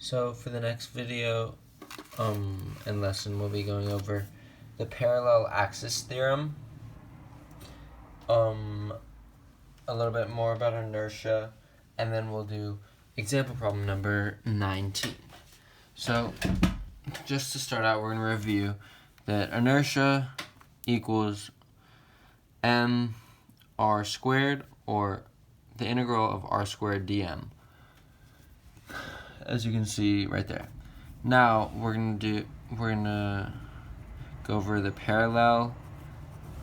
So for the next video and lesson, we'll be going over the parallel axis theorem, a little bit more about inertia, and then we'll do example problem number 19. So just to start out, we're going to review that inertia equals mr squared, or the integral of r squared dm, as you can see right there. Now we're gonna go over the parallel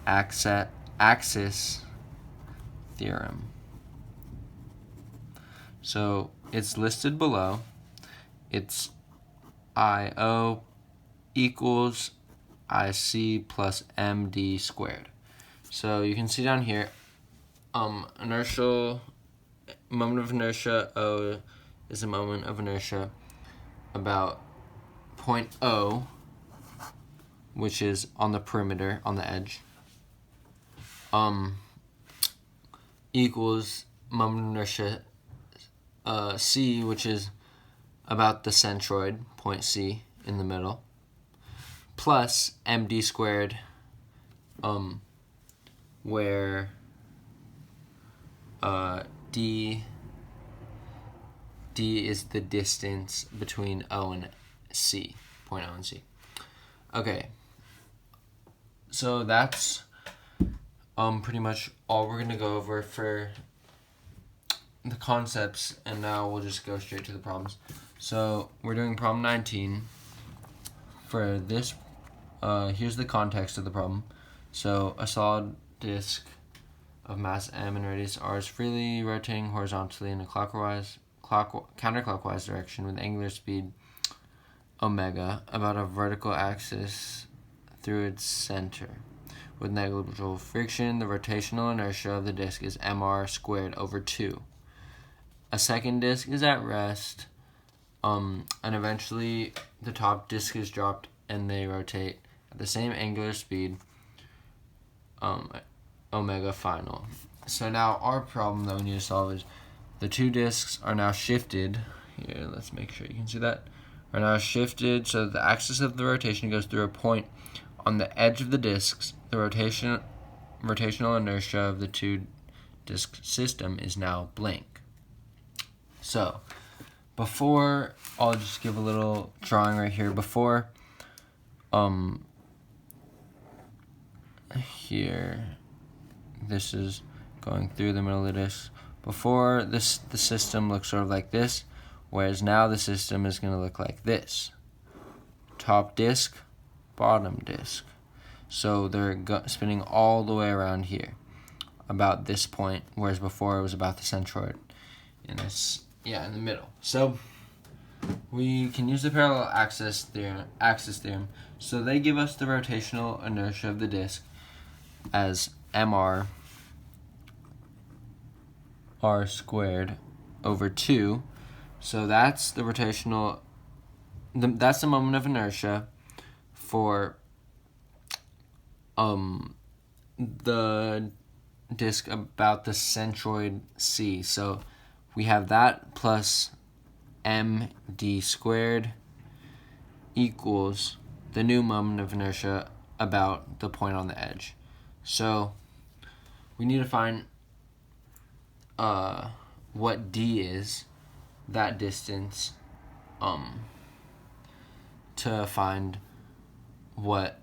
axis theorem. So it's listed below. It's IO equals IC plus MD squared. So you can see down here, moment of inertia O is a moment of inertia about point O, which is on the perimeter, on the edge, equals moment of inertia C, which is about the centroid, point C in the middle, plus MD squared, where D is the distance between O and C, point O and C. Okay, so that's pretty much all we're gonna go over for the concepts, and now we'll just go straight to the problems. So we're doing problem 19. For this, here's the context of the problem. So a solid disk of mass m and radius r is freely rotating horizontally in a counterclockwise direction with angular speed omega about a vertical axis through its center. With negligible friction, the rotational inertia of the disk is mr squared over 2. A second disk is at rest, and eventually the top disk is dropped and they rotate at the same angular speed, omega final. So now our problem that we need to solve is the two disks are now shifted. Here, let's make sure you can see that. Are now shifted so that the axis of the rotation goes through a point on the edge of the disks. The rotational inertia of the two disk system is now blank. So before, I'll just give a little drawing right here. Before here, this is going through the middle of the disc. Before this, the system looks sort of like this, whereas now the system is going to look like this. Top disk, bottom disk. So they're spinning all the way around here, about this point, whereas before it was about the centroid. And it's, in the middle. So we can use the parallel axis theorem. So they give us the rotational inertia of the disk as mr r squared over 2. So that's the rotational, that's the moment of inertia for the disk about the centroid C. So we have that plus md squared equals the new moment of inertia about the point on the edge. So we need to find what d is, that distance, to find what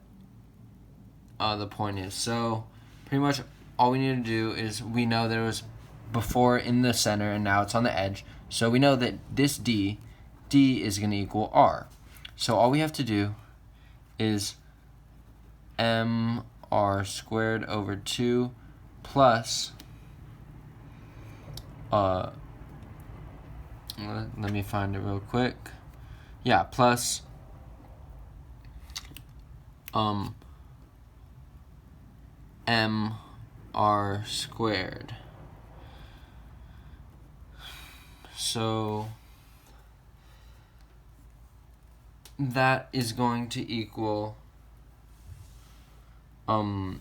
the point is. So pretty much all we need to do is, we know that it was before in the center and now it's on the edge. So we know that this d is going to equal r. So all we have to do is mr squared over 2 plus, let me find it real quick. Plus mr squared. So that is going to equal the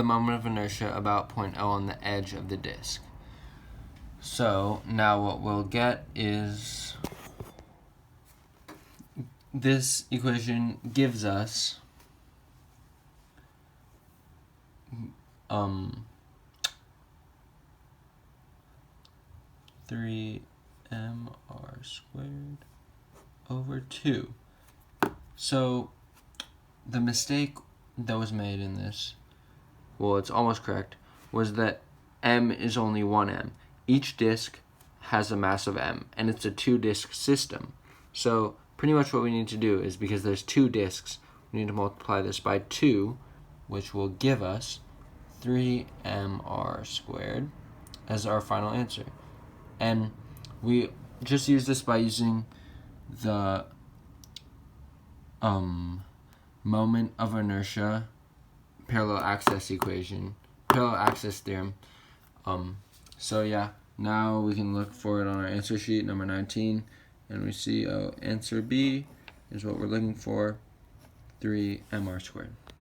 moment of inertia about point O on the edge of the disk. So now what we'll get is this equation gives us 3mr squared over 2. So the mistake that was made in this, well, it's almost correct, was that m is only 1m. Each disk has a mass of m, and it's a 2-disk system. So pretty much what we need to do is, because there's 2 disks, we need to multiply this by 2, which will give us 3mr squared as our final answer. And we just use this by using the moment of inertia parallel access theorem. So yeah, now we can look for it on our answer sheet, number 19, and we see answer B is what we're looking for, 3mr squared.